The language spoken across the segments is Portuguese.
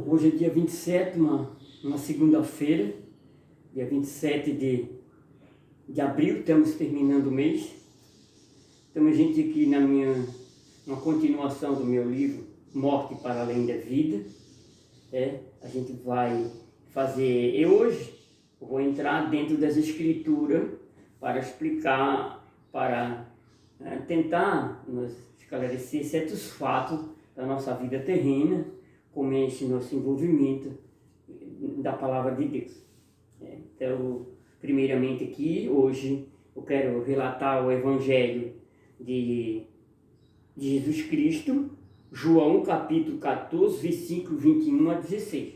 Hoje é dia 27, uma segunda-feira, dia 27 de abril, estamos terminando o mês. Então a gente aqui na continuação do meu livro, Morte para Além da Vida, a gente vai fazer, e hoje eu vou entrar dentro das escrituras para explicar, para tentar nos esclarecer certos fatos da nossa vida terrena, como é esse nosso envolvimento da palavra de Deus. Então, primeiramente aqui, hoje, eu quero relatar o Evangelho de Jesus Cristo, João capítulo 14, versículo 21 a 16.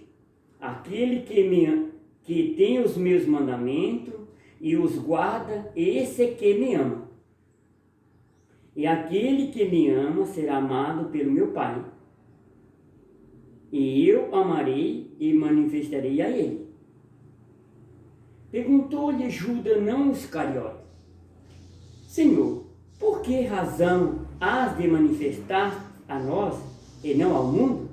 Aquele que tem os meus mandamentos e os guarda, esse é que me ama. E aquele que me ama será amado pelo meu Pai. E eu amarei e manifestarei a ele. Perguntou-lhe Judas, não Iscariote: Senhor, por que razão has de manifestar a nós e não ao mundo?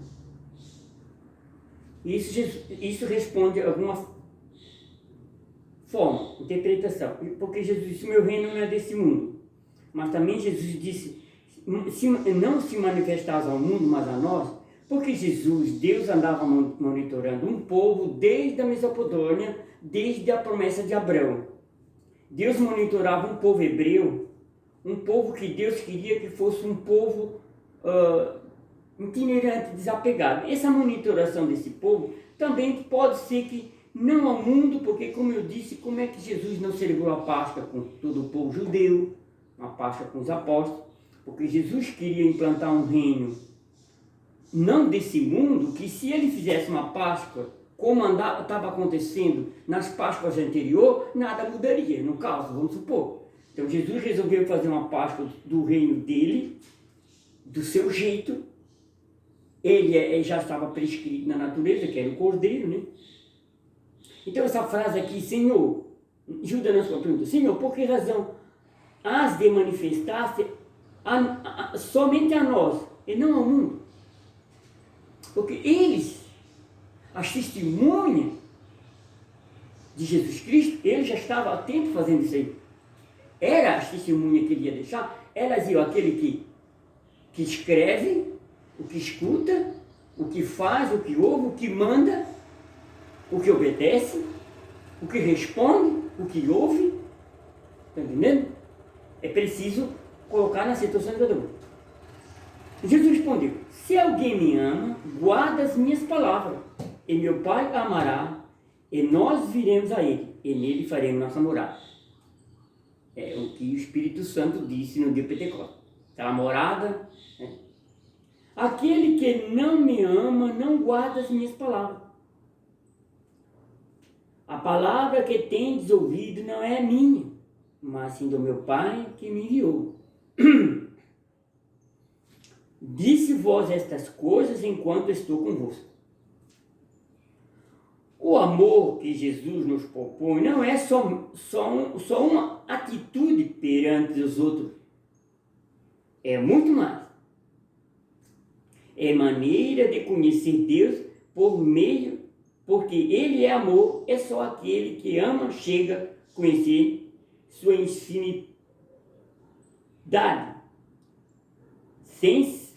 Isso responde a alguma forma, interpretação. Porque Jesus disse: meu reino não é desse mundo. Mas também Jesus disse: não se manifestasse ao mundo, mas a nós. Porque Deus andava monitorando um povo desde a Mesopotâmia, desde a promessa de Abraão. Deus monitorava um povo hebreu, um povo que Deus queria que fosse um povo itinerante, desapegado. Essa monitoração desse povo também pode ser que não ao mundo, porque, como eu disse, como é que Jesus não celebrou a Páscoa com todo o povo judeu, a Páscoa com os apóstolos? Porque Jesus queria implantar um reino não desse mundo, que se ele fizesse uma Páscoa como estava acontecendo nas Páscoas anteriores, nada mudaria, no caso, vamos supor. Então Jesus resolveu fazer uma Páscoa do reino dele, do seu jeito. Ele já estava prescrito na natureza, que era o cordeiro, né? Então essa frase aqui, Senhor, Judas na sua pergunta, Senhor, por que razão has de manifestar-se somente a nós e não ao mundo? Porque eles, as testemunhas de Jesus Cristo, ele já estava há tempo fazendo isso aí. Era as testemunhas que ele ia deixar, elas iam aquele que escreve, o que escuta, o que faz, o que ouve, o que manda, o que obedece, o que responde, o que ouve. Está entendendo? É preciso colocar na situação de cada um. Jesus respondeu: se alguém me ama, guarda as minhas palavras, e meu Pai amará, e nós viremos a ele, e nele faremos nossa morada. É o que o Espírito Santo disse no dia de Pentecostes. Aquela morada. Aquele que não me ama, não guarda as minhas palavras. A palavra que tendes ouvido não é minha, mas sim do meu Pai que me enviou. Disse-vos estas coisas enquanto estou convosco. O amor que Jesus nos propõe não é só uma atitude perante os outros. É muito mais. É maneira de conhecer Deus porque Ele é amor, é só aquele que ama chega a conhecer sua infinidade, sem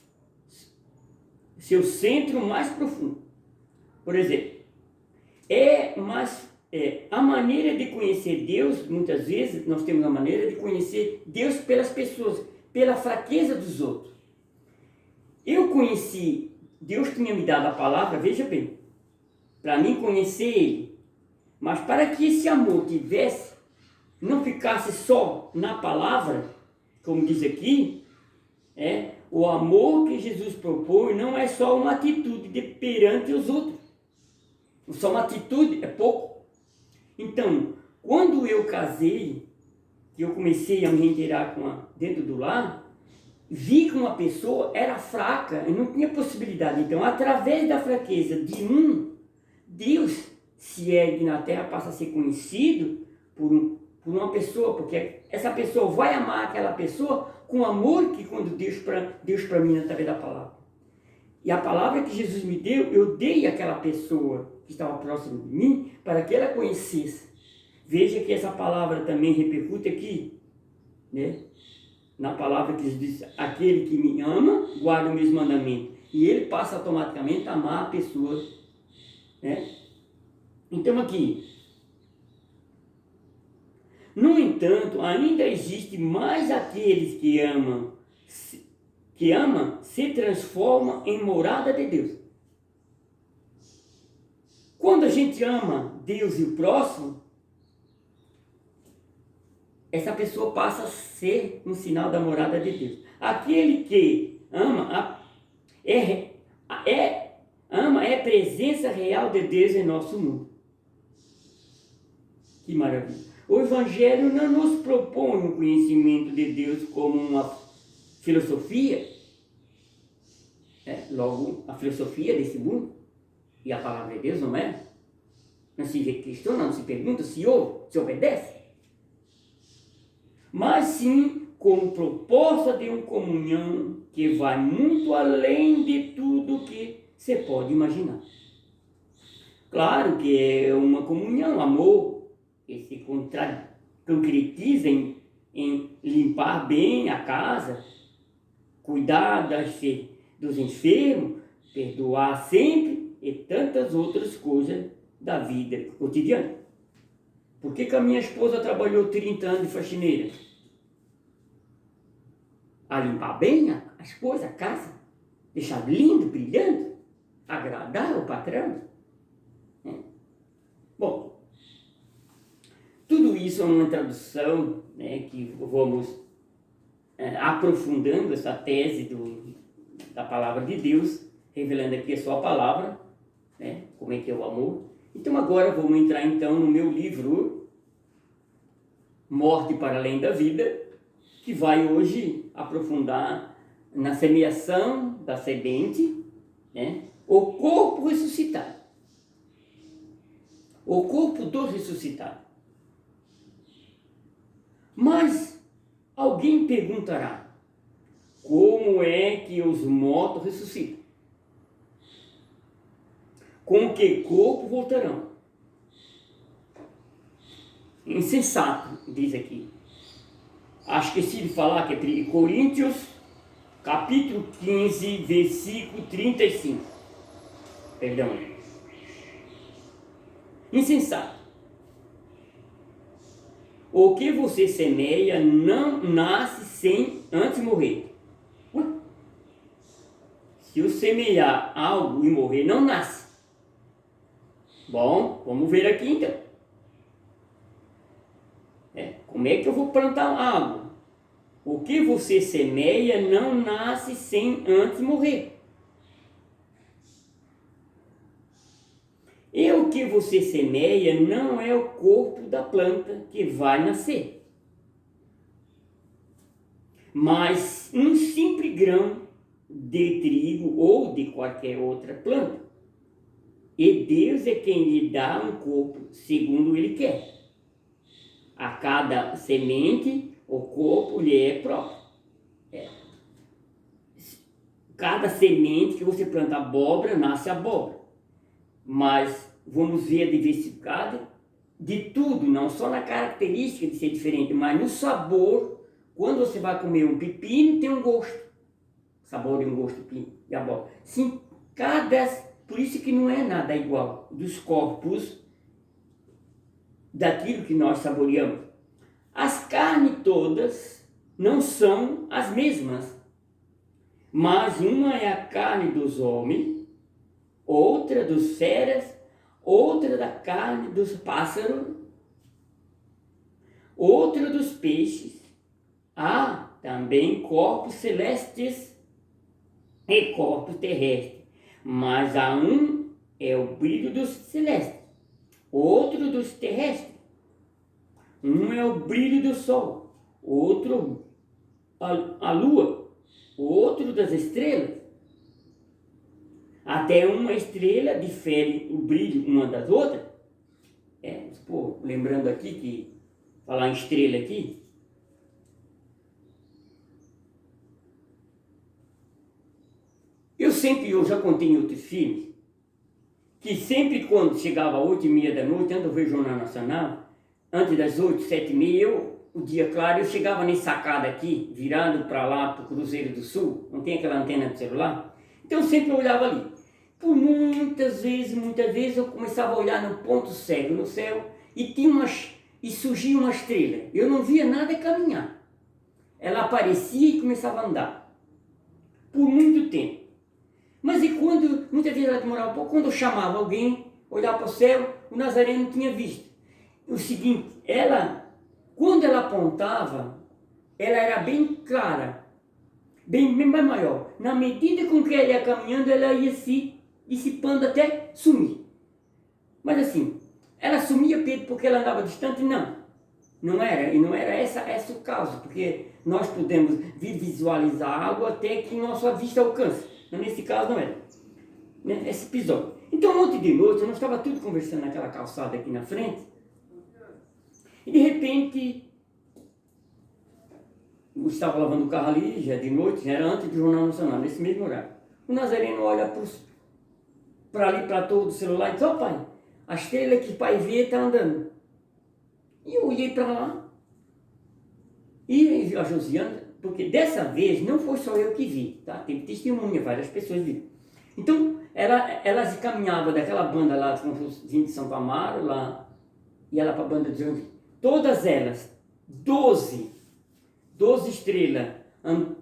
seu centro mais profundo. Por exemplo, a maneira de conhecer Deus, muitas vezes nós temos a maneira de conhecer Deus pelas pessoas, pela fraqueza dos outros. Eu conheci, Deus tinha me dado a palavra, veja bem, para mim conhecer Ele, mas para que esse amor não ficasse só na palavra, como diz aqui, o amor que Jesus propõe não é só uma atitude perante os outros. Só uma atitude é pouco. Então, quando eu casei, que eu comecei a me reintegrar dentro do lar, vi que uma pessoa era fraca e não tinha possibilidade. Então, através da fraqueza de Deus se ergue na terra, passa a ser conhecido por uma pessoa, porque essa pessoa vai amar aquela pessoa com amor que quando Deus para mim através da palavra. E a palavra que Jesus me deu, eu dei àquela pessoa que estava próximo de mim para que ela conhecesse. Veja que essa palavra também repercute aqui, né? Na palavra que Jesus diz, aquele que me ama, guarda os meus mandamentos. E ele passa automaticamente a amar a pessoa, né? Então aqui, no entanto, ainda existe mais aqueles que amam se transformam em morada de Deus. Quando a gente ama Deus e o próximo, essa pessoa passa a ser um sinal da morada de Deus. Aquele que ama é presença real de Deus em nosso mundo. Que maravilha! O Evangelho não nos propõe um conhecimento de Deus como uma filosofia, logo a filosofia desse mundo, e a palavra de Deus não é. Não se questiona, não se pergunta, se ouve, se obedece. Mas sim como proposta de uma comunhão que vai muito além de tudo que você pode imaginar. Claro que é uma comunhão, amor, que se concretiza em limpar bem a casa, cuidar dos enfermos, perdoar sempre e tantas outras coisas da vida cotidiana. Por que a minha esposa trabalhou 30 anos de faxineira? A limpar bem as coisas, a casa, deixar lindo, brilhando, agradar o patrão. Bom, tudo isso é uma introdução, né, que vamos aprofundando essa tese da palavra de Deus, revelando aqui a sua palavra, né, como é que é o amor. Então agora vamos entrar então no meu livro Morte para Além da Vida, que vai hoje aprofundar na semeação da semente, né, o corpo ressuscitado. O corpo do ressuscitado. Mas alguém perguntará, como é que os mortos ressuscitam? Com que corpo voltarão? Insensato, diz aqui. Acho que esqueci de falar que é Coríntios, capítulo 15, versículo 35. Perdão. Insensato. O que você semeia não nasce sem antes morrer. Ué? Se eu semear algo e morrer, não nasce. Bom, vamos ver aqui então. Como é que eu vou plantar algo? O que você semeia não nasce sem antes morrer. E o que você semeia não é o corpo da planta que vai nascer, mas um simples grão de trigo ou de qualquer outra planta. E Deus é quem lhe dá um corpo segundo Ele quer. A cada semente, o corpo lhe é próprio. Cada semente que você planta abóbora, nasce abóbora. Mas vamos ver a diversidade de tudo, não só na característica de ser diferente, mas no sabor. Quando você vai comer um pepino, tem um gosto. O sabor de um gosto de abóbora. Sim, por isso que não é nada igual dos corpos daquilo que nós saboreamos. As carnes todas não são as mesmas, mas uma é a carne dos homens, outra dos feras, outra da carne dos pássaros, outra dos peixes. Há também corpos celestes e corpos terrestres, mas a um é o brilho dos celestes, outro dos terrestres. Um é o brilho do sol, outro a lua, outro das estrelas. Até uma estrela difere o brilho uma das outras. Lembrando aqui que, falar em estrela aqui, eu já contei em outros filmes, que sempre quando chegava às 8h30 da noite, antes de eu ver o Jornal Nacional, antes das 8, 7h30, o dia claro, eu chegava nessa sacada aqui, virando para lá, para o Cruzeiro do Sul, não tem aquela antena do celular, então eu sempre olhava ali. Por muitas vezes eu começava a olhar no ponto cego no céu e surgia uma estrela. Eu não via nada caminhar. Ela aparecia e começava a andar. Por muito tempo. Mas e quando, muitas vezes ela demorava um pouco, quando eu chamava alguém, olhava para o céu, o Nazareno não tinha visto. O seguinte, quando ela apontava, ela era bem clara, bem mais maior. Na medida com que ela ia caminhando, ela ia se dissipando até sumir. Mas assim, ela sumia, Pedro, porque ela andava distante? Não era. E não era esse o caso, porque nós podemos visualizar algo até que nossa vista alcance. Mas nesse caso não era. Né? Esse episódio. Então ontem de noite, nós estávamos tudo conversando naquela calçada aqui na frente, e de repente, eu estava lavando o carro ali, já de noite, já era antes do Jornal Nacional, nesse mesmo horário. O Nazareno olha para ali, para todo o celular e diz: ó pai, a estrela que o pai vê está andando. E eu olhei para lá, e a Josiana, porque dessa vez não foi só eu que vi, tá? Teve testemunha, várias pessoas viram. Então, elas caminhavam daquela banda lá, vindo de Santo Amaro, lá, e ela para a banda de Joinville. Todas elas, 12 estrelas,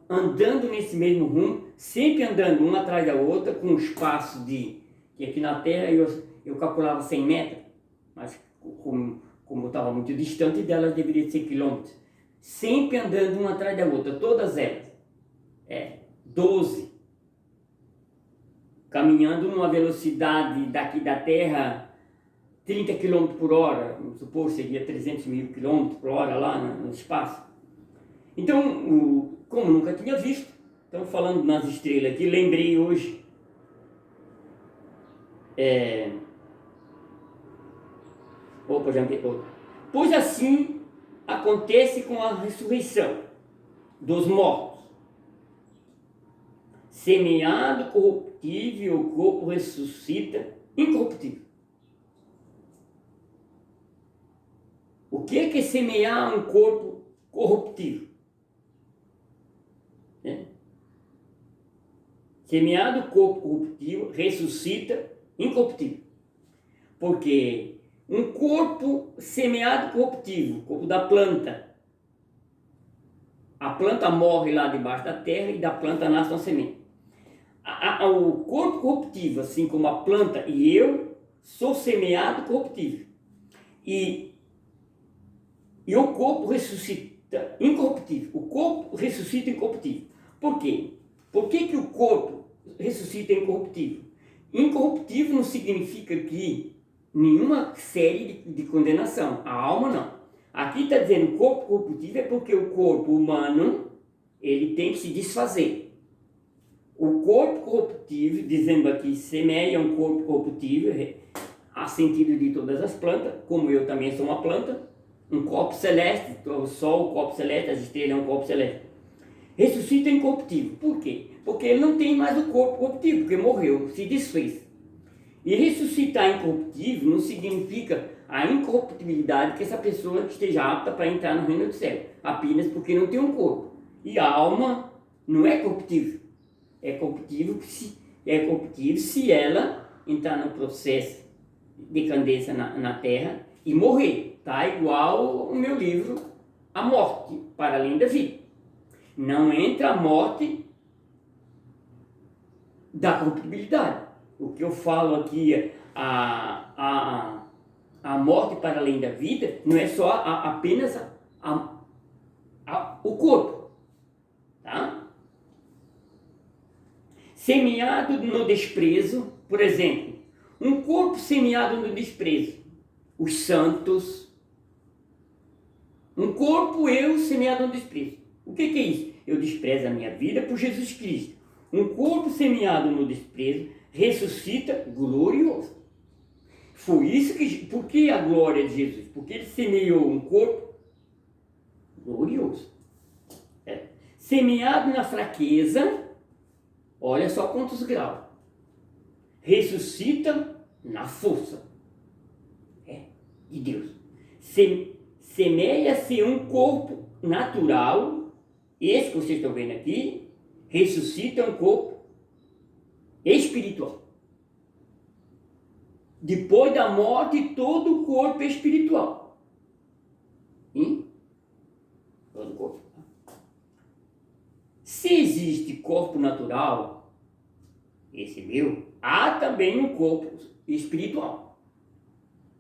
andando nesse mesmo rumo, sempre andando uma atrás da outra, com um espaço que aqui na Terra eu calculava 100 metros, mas como eu estava muito distante delas, deveria ser quilômetros. Sempre andando uma atrás da outra, todas elas. 12. Caminhando numa velocidade daqui da Terra, 30 km por hora, vamos supor, seria 300 mil km por hora lá no espaço. Então, como nunca tinha visto, estamos falando nas estrelas aqui, lembrei hoje, pois assim acontece com a ressurreição dos mortos. Semeado corruptível, o corpo ressuscita incorruptível. O que é semear um corpo corruptível? Semeado o corpo corruptível, ressuscita incorruptível. Porque um corpo semeado corruptível, corpo da planta, a planta morre lá debaixo da terra e da planta nasce uma semente. O corpo corruptível, assim como a planta e eu, sou semeado corruptível. E o corpo ressuscita incorruptível. O corpo ressuscita incorruptível. Por quê? Por que o corpo ressuscita incorruptível? Incorruptível não significa que nenhuma série de condenação. A alma não. Aqui está dizendo corpo corruptível é porque o corpo humano ele tem que se desfazer. O corpo corruptível, dizendo aqui, semeia um corpo corruptível, a sentido de todas as plantas, como eu também sou uma planta, um corpo celeste, o sol, o corpo celeste, as estrelas é um corpo celeste. Ressuscita incorruptível. Por quê? Porque ele não tem mais o corpo corruptível, porque morreu, se desfez. E ressuscitar incorruptível não significa a incorruptibilidade que essa pessoa esteja apta para entrar no reino do céu, apenas porque não tem um corpo. E a alma não é corruptível. É corruptível se ela entrar no processo de decadência na terra e morrer. Tá igual o meu livro, A Morte para Além da Vida. Não entra a morte da corruptibilidade. O que eu falo aqui, a morte para além da vida, não é só apenas o corpo. Tá? Semeado no desprezo, por exemplo, um corpo semeado no desprezo, os santos. Um corpo eu semeado no desprezo. O que é isso? Eu desprezo a minha vida por Jesus Cristo. Um corpo semeado no desprezo ressuscita glorioso. Foi isso que... Por que a glória de Jesus? Porque ele semeou um corpo glorioso. Semeado na fraqueza, Olha só quantos graus. Ressuscita na força de Deus. Semeia-se um corpo natural, esse que vocês estão vendo aqui, ressuscita um corpo espiritual. Depois da morte, todo o corpo é espiritual. Todo o corpo. Se existe corpo natural, esse meu, há também um corpo espiritual.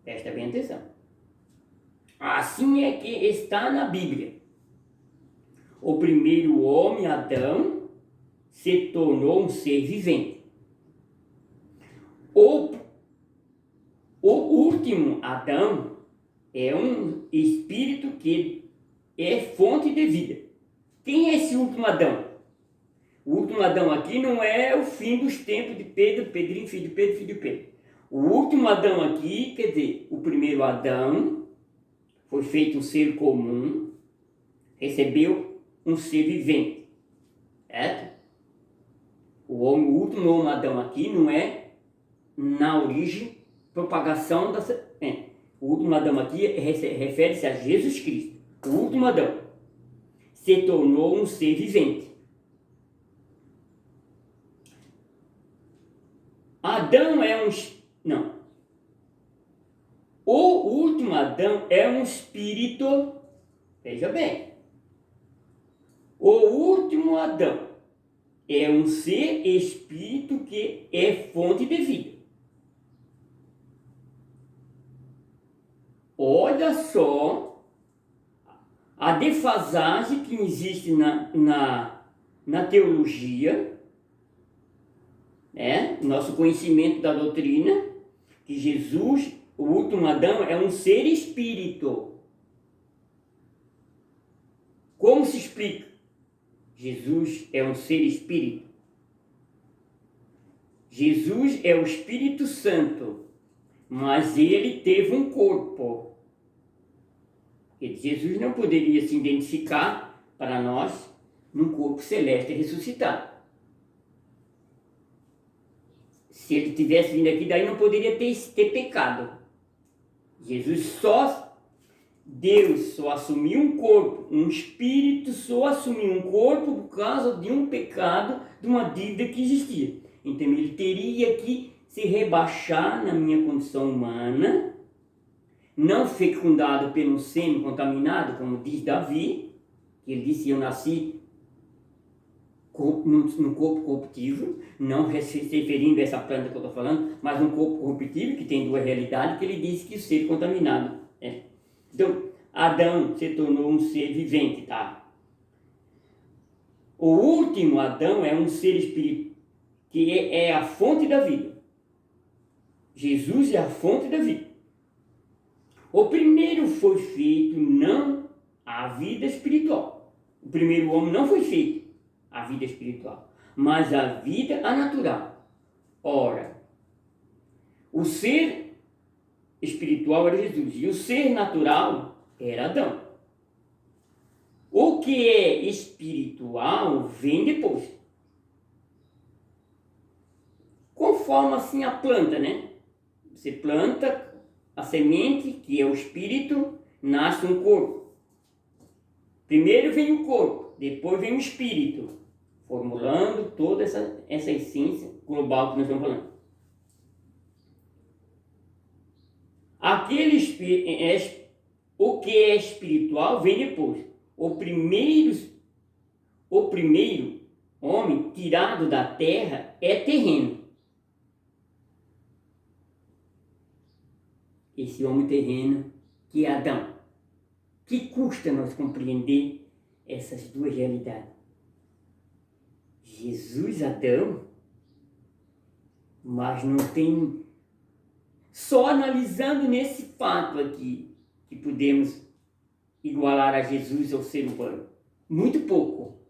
Presta bem atenção. Assim é que está na Bíblia. O primeiro homem, Adão, se tornou um ser vivente. O último Adão é um espírito que é fonte de vida. Quem é esse último Adão? O último Adão aqui não é o fim dos tempos de Pedro, Pedrinho, filho de Pedro, filho de Pedro. O último Adão aqui, quer dizer, o primeiro Adão foi feito um ser comum, recebeu um ser vivente. Certo? O último homem Adão aqui não é na origem, propagação da... O último Adão aqui refere-se a Jesus Cristo. O último Adão se tornou um ser vivente. Adão é um... Não. O último Adão é um espírito... Veja bem. O último Adão é um ser espírito que é fonte de vida. Olha só a defasagem que existe na teologia, nosso conhecimento da doutrina, que Jesus, o último Adão, é um ser espírito. Como se explica? Jesus é um ser espírito. Jesus é o Espírito Santo, mas ele teve um corpo. Jesus não poderia se identificar para nós num corpo celeste ressuscitado. Se ele tivesse vindo aqui, daí não poderia ter pecado. Deus só assumiu um corpo, um espírito só assumiu um corpo por causa de um pecado, de uma dívida que existia. Então ele teria que se rebaixar na minha condição humana, não fecundado pelo sêmen contaminado, como diz Davi, que ele disse: eu nasci no corpo corruptível, não se referindo a essa planta que eu estou falando, mas um corpo corruptível, que tem duas realidades, que ele disse que o ser contaminado. Então, Adão se tornou um ser vivente, tá? O último Adão é um ser espírito, que é a fonte da vida. Jesus é a fonte da vida. O primeiro foi feito não a vida espiritual. O primeiro homem não foi feito a vida espiritual, mas a vida natural. Ora, o ser espiritual era Jesus e o ser natural era Adão. O que é espiritual vem depois. Conforme assim a planta, né? Você planta a semente, que é o espírito, nasce um corpo. Primeiro vem o corpo, depois vem o espírito, formulando toda essa essência global que nós estamos falando. O que é espiritual vem depois. O primeiro homem tirado da terra é terreno. Esse homem terreno que é Adão. Que custa nós compreender essas duas realidades? Jesus, Adão, mas não tem... Só analisando nesse fato aqui que podemos igualar a Jesus ao ser humano. Muito pouco.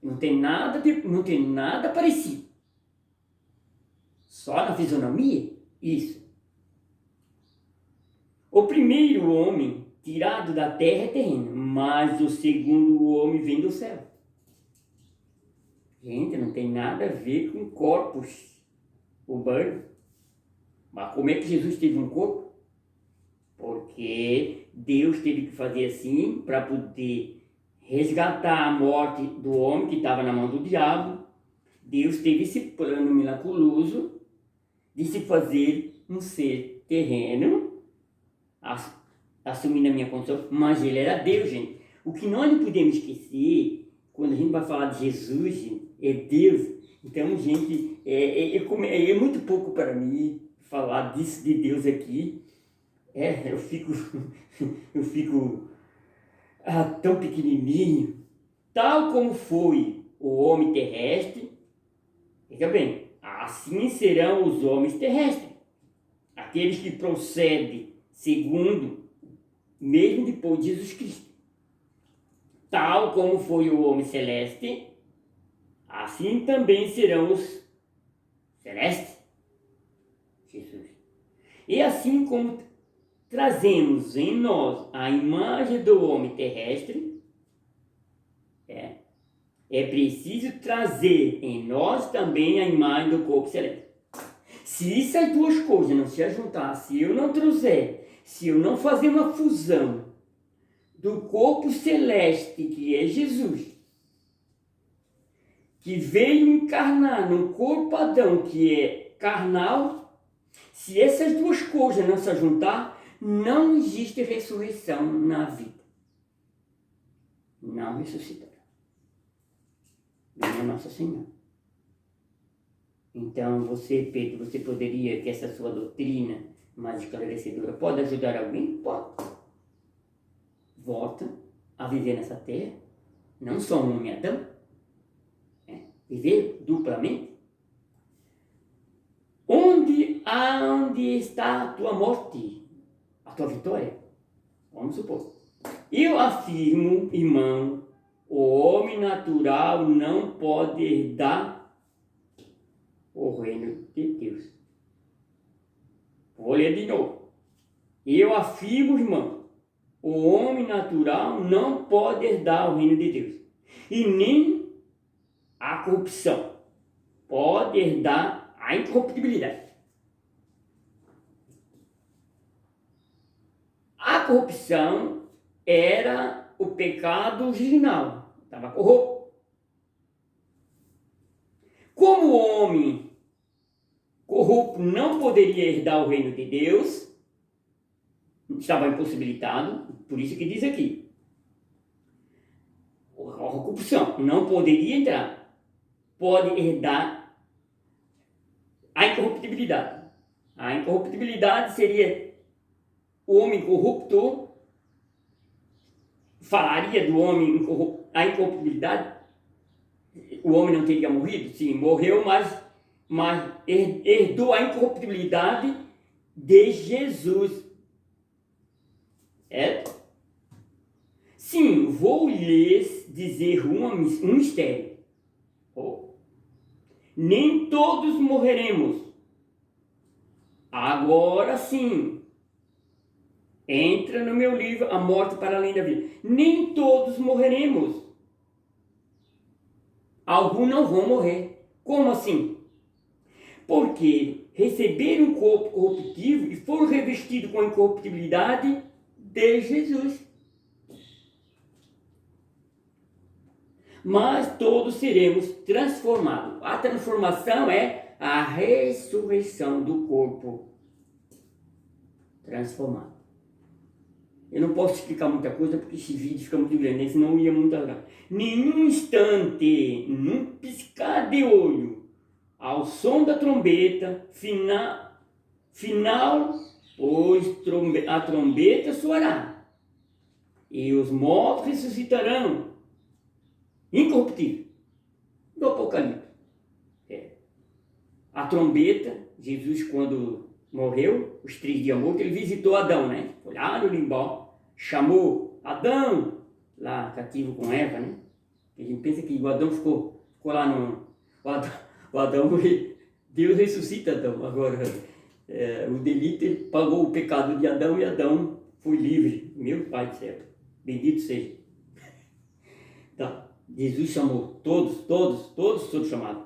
Não tem nada parecido. Só na fisionomia, isso. O primeiro homem tirado da terra é terreno, mas o segundo homem vem do céu. Gente, não tem nada a ver com corpos humanos. Mas como é que Jesus teve um corpo? Porque Deus teve que fazer assim para poder resgatar a morte do homem que estava na mão do diabo. Deus teve esse plano miraculoso de se fazer um ser terreno, assumindo a minha condição, mas ele era Deus, gente. O que nós não podemos esquecer, quando a gente vai falar de Jesus, gente, é Deus. Então, gente, é muito pouco para mim falar disso de Deus aqui. Eu fico tão pequenininho. Tal como foi o homem terrestre, fica bem, assim serão os homens terrestres. Aqueles que procedem segundo, mesmo depois de Jesus Cristo. Tal como foi o homem celeste, assim também serão os celestes. Jesus. E assim como trazemos em nós a imagem do homem terrestre, é preciso trazer em nós também a imagem do corpo celeste. Se essas duas coisas não se ajuntar, se eu não trouxer, se eu não fazer uma fusão do corpo celeste que é Jesus, que veio encarnar num corpo Adão que é carnal, se essas duas coisas não se ajuntar, não existe ressurreição na vida. Não ressuscitará. Minha Nossa Senhora. Então, você, Pedro, você poderia, que essa sua doutrina mais esclarecedora pode ajudar alguém? Pode. Volta a viver nessa terra, não só um homem Adão, viver duplamente. Onde está a tua morte? A tua vitória? Vamos supor. Eu afirmo, irmão, o homem natural não pode herdar o reino de Deus. Vou ler de novo. Eu afirmo, irmão, o homem natural não pode herdar o reino de Deus. E nem a corrupção pode herdar a incorruptibilidade. A corrupção era o pecado original, estava corrupto. Como o homem corrupto não poderia herdar o reino de Deus, estava impossibilitado, por isso que diz aqui, a corrupção não poderia entrar, pode herdar a incorruptibilidade. A incorruptibilidade seria o homem corrupto, falaria do homem a incorruptibilidade, o homem não teria morrido? Sim, morreu, mas herdou a incorruptibilidade de Jesus. Sim, vou lhes dizer um mistério. Nem todos morreremos. Agora sim. Entra no meu livro A Morte para Além da Vida. Nem todos morreremos. Alguns não vão morrer. Como assim? Porque receberam um corpo corruptível e foram revestidos com a incorruptibilidade de Jesus. Mas todos seremos transformados. A transformação é a ressurreição do corpo transformado. Eu não posso explicar muita coisa porque esse vídeo fica muito grande, senão ia muito além. Nenhum instante, num piscar de olho, ao som da trombeta, pois a trombeta soará, e os mortos ressuscitarão, incorruptível. Do Apocalipse. A trombeta, Jesus quando morreu, os 3 dias morto, ele visitou Adão, né? Foi lá no limbó, chamou Adão, lá cativo com Eva, né? A gente pensa que o Adão ficou lá no... O Adão, Deus ressuscita Adão. Agora, o delito, ele pagou o pecado de Adão e Adão foi livre. Meu Pai do céu, bendito seja. Tá. Jesus chamou todos chamados.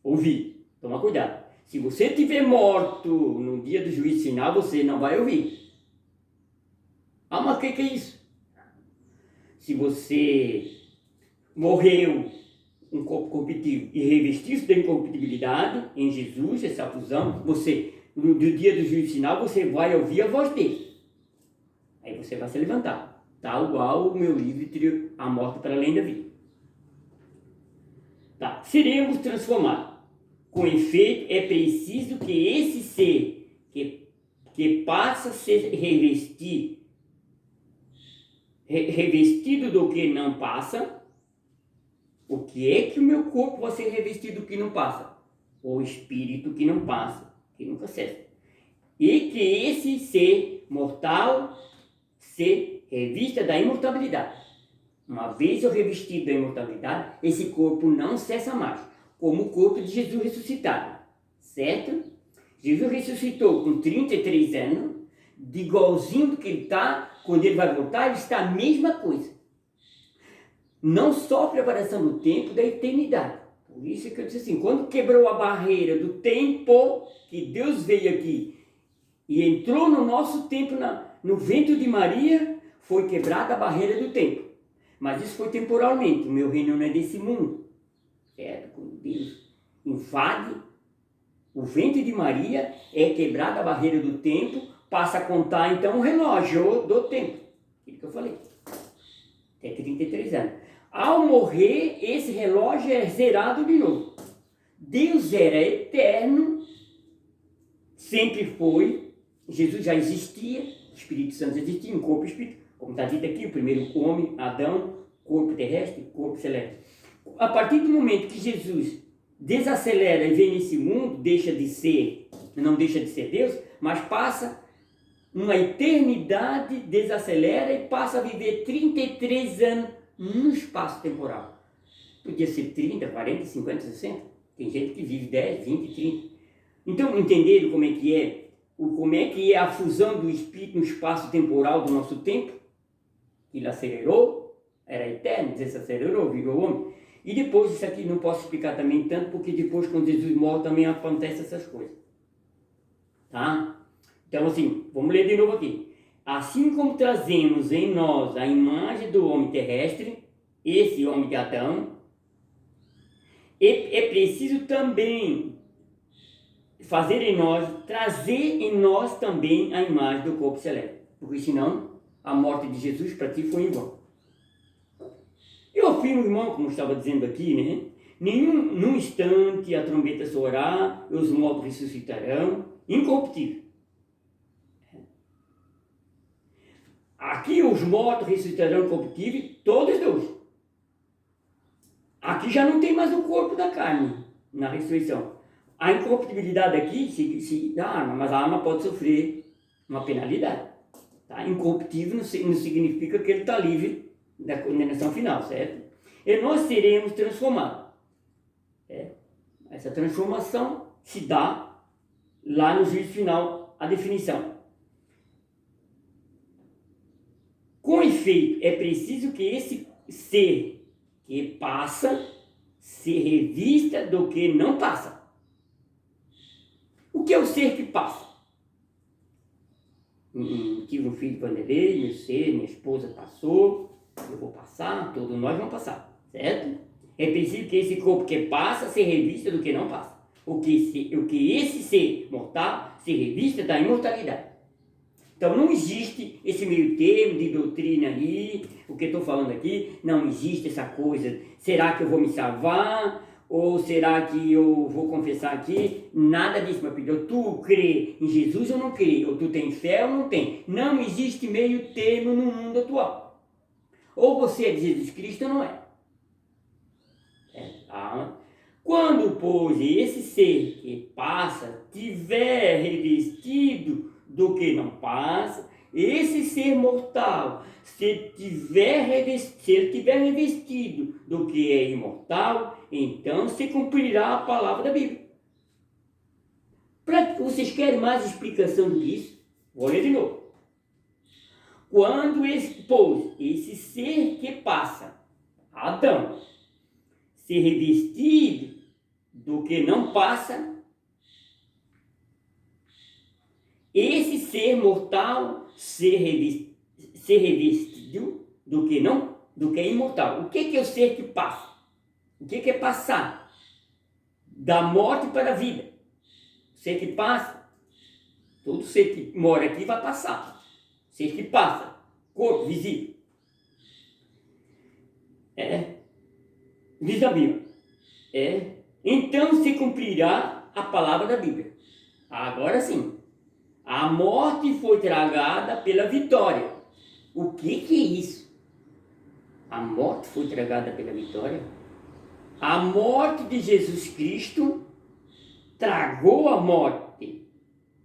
Ouvir. Toma cuidado. Se você estiver morto no dia do juízo final, você não vai ouvir. Ah, mas o que é isso? Se você morreu um corpo corruptível e revestiu-se da incorruptibilidade em Jesus, essa fusão, você, no dia do juízo final, você vai ouvir a voz dele. Aí você vai se levantar. Tal igual o meu livro, A Morte para Além da Vida. Tá. Seremos transformados. Com efeito, é preciso que esse ser que passa a ser revestido do que não passa. O que é que o meu corpo vai ser revestido do que não passa? O espírito que não passa, que nunca cessa. E que esse ser mortal se revista da imortalidade. Uma vez eu revestido da imortalidade, esse corpo não cessa mais, como o corpo de Jesus ressuscitado, certo? Jesus ressuscitou com 33 anos, de igualzinho do que ele está, quando ele vai voltar, ele está a mesma coisa. Não sofre a variação do tempo da eternidade. Por isso que eu disse assim, quando quebrou a barreira do tempo, que Deus veio aqui e entrou no nosso tempo, no ventre de Maria, foi quebrada a barreira do tempo. Mas isso foi temporalmente, o meu reino não é desse mundo. Certo? Quando Deus invade o ventre de Maria, é quebrada a barreira do tempo, passa a contar então o relógio do tempo. Aquilo que eu falei. Até 33 anos. Ao morrer, esse relógio é zerado de novo. Deus era eterno, sempre foi, Jesus já existia, o Espírito Santo já existia, um corpo e espírito, como está dito aqui, o primeiro homem, Adão, corpo terrestre, corpo celeste. A partir do momento que Jesus desacelera e vem nesse mundo, não deixa de ser Deus, mas passa uma eternidade, desacelera e passa a viver 33 anos no espaço temporal. Podia ser 30, 40, 50, 60. Tem gente que vive 10, 20, 30. Então, entenderam como é que é a fusão do Espírito no espaço temporal do nosso tempo? Ele acelerou, era eterno, desacelerou, virou homem. E depois, isso aqui não posso explicar também tanto, porque depois, quando Jesus morre, também acontecem essas coisas. Tá? Então, assim, vamos ler de novo aqui. Assim como trazemos em nós a imagem do homem terrestre, esse homem de Adão, é preciso também trazer em nós também a imagem do corpo celeste. Porque senão, a morte de Jesus para ti foi em vão. Eu afirmo, irmão, como estava dizendo aqui, né? Num instante a trombeta soará, os mortos ressuscitarão, incorruptível. Aqui os mortos ressuscitarão incorruptível, todos dois. Aqui já não tem mais o corpo da carne na ressurreição. A incorruptibilidade aqui mas a alma pode sofrer uma penalidade. Tá? Incorruptível não significa que ele está livre da condenação final, certo? E nós seremos transformados. Essa transformação se dá lá no juízo final, a definição. Com efeito, é preciso que esse ser que passa se revista do que não passa. O que é o ser que passa? Tive um filho de Vanderlei, minha esposa passou, eu vou passar, todos nós vamos passar, certo? É preciso que esse corpo que passa se revista do que não passa. O que esse ser mortal se revista da imortalidade. Então não existe esse meio termo de doutrina aí, o que eu estou falando aqui, não existe essa coisa, será que eu vou me salvar? Ou será que eu vou confessar aqui? Nada disso, meu filho. Ou tu crê em Jesus ou não crê, ou tu tem fé ou não tem. Não existe meio termo no mundo atual. Ou você é de Jesus Cristo ou não é. Tá? Quando, pois, esse ser que passa tiver revestido do que não passa, esse ser mortal, se ele tiver revestido do que é imortal, então se cumprirá a palavra da Bíblia. Vocês querem mais explicação do que isso? Vou ler de novo. Quando esse ser que passa, Adão, se revestir do que não passa, esse ser mortal se revestiu do que é imortal. O que é o ser que passa? O que é passar da morte para a vida? O ser que passa, todo ser que mora aqui vai passar. O ser que passa, corpo visível. Diz a Bíblia. Então se cumprirá a palavra da Bíblia. Agora sim. A morte foi tragada pela vitória. O que é isso? A morte foi tragada pela vitória? A morte de Jesus Cristo tragou a morte,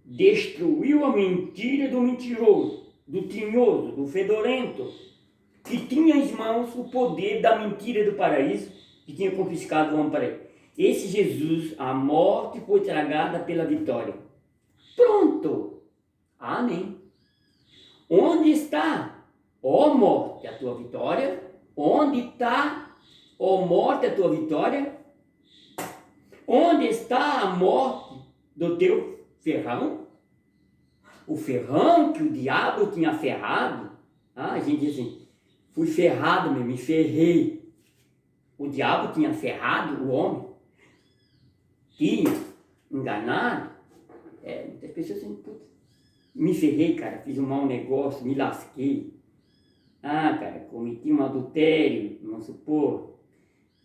destruiu a mentira do mentiroso, do tinhoso, do fedorento, que tinha em mãos o poder da mentira do paraíso, que tinha confiscado o homem para ele. Esse Jesus, a morte foi tragada pela vitória. Pronto! Amém. Onde está, ó morte, a tua vitória? Onde está, ó morte, a tua vitória? Onde está a morte do teu ferrão? O ferrão que o diabo tinha ferrado. A gente diz assim, fui ferrado, me ferrei. O diabo tinha ferrado o homem. Tinha enganado. Muitas pessoas assim, putz, me ferrei, cara, fiz um mau negócio, me lasquei. Cara, cometi um adultério, vamos supor.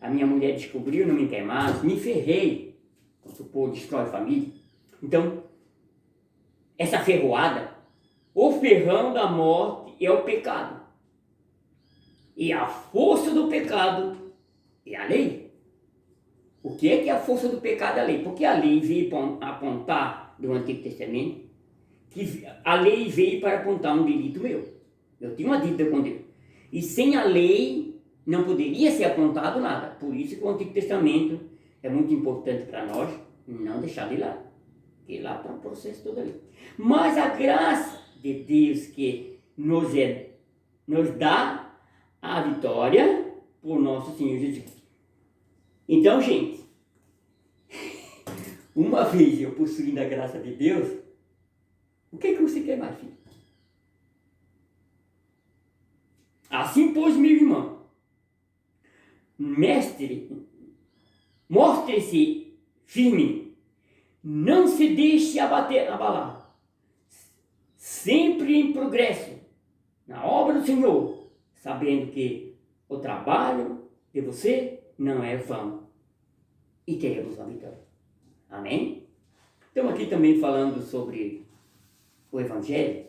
A minha mulher descobriu, não me quer mais, me ferrei. Vamos supor, destrói a família. Então, essa ferroada, o ferrão da morte é o pecado. E a força do pecado é a lei. O que é a força do pecado? É a lei. Porque a lei veio apontar do Antigo Testamento que a lei veio para apontar um delito meu. Eu tinha uma dívida com Deus. E sem a lei não poderia ser apontado nada. Por isso que o Antigo Testamento é muito importante para nós não deixar de lado. Porque lá está o processo todo ali. Mas a graça de Deus que nos dá a vitória por nosso Senhor Jesus. Então, gente, uma vez eu possuindo a graça de Deus, o que você quer mais, filho? Assim, pois, meu irmão, mostre-se firme, não se deixe abalar, sempre em progresso, na obra do Senhor, sabendo que o trabalho de você não é vão, e teremos a vitória. Amém? Estamos aqui também falando sobre o Evangelho,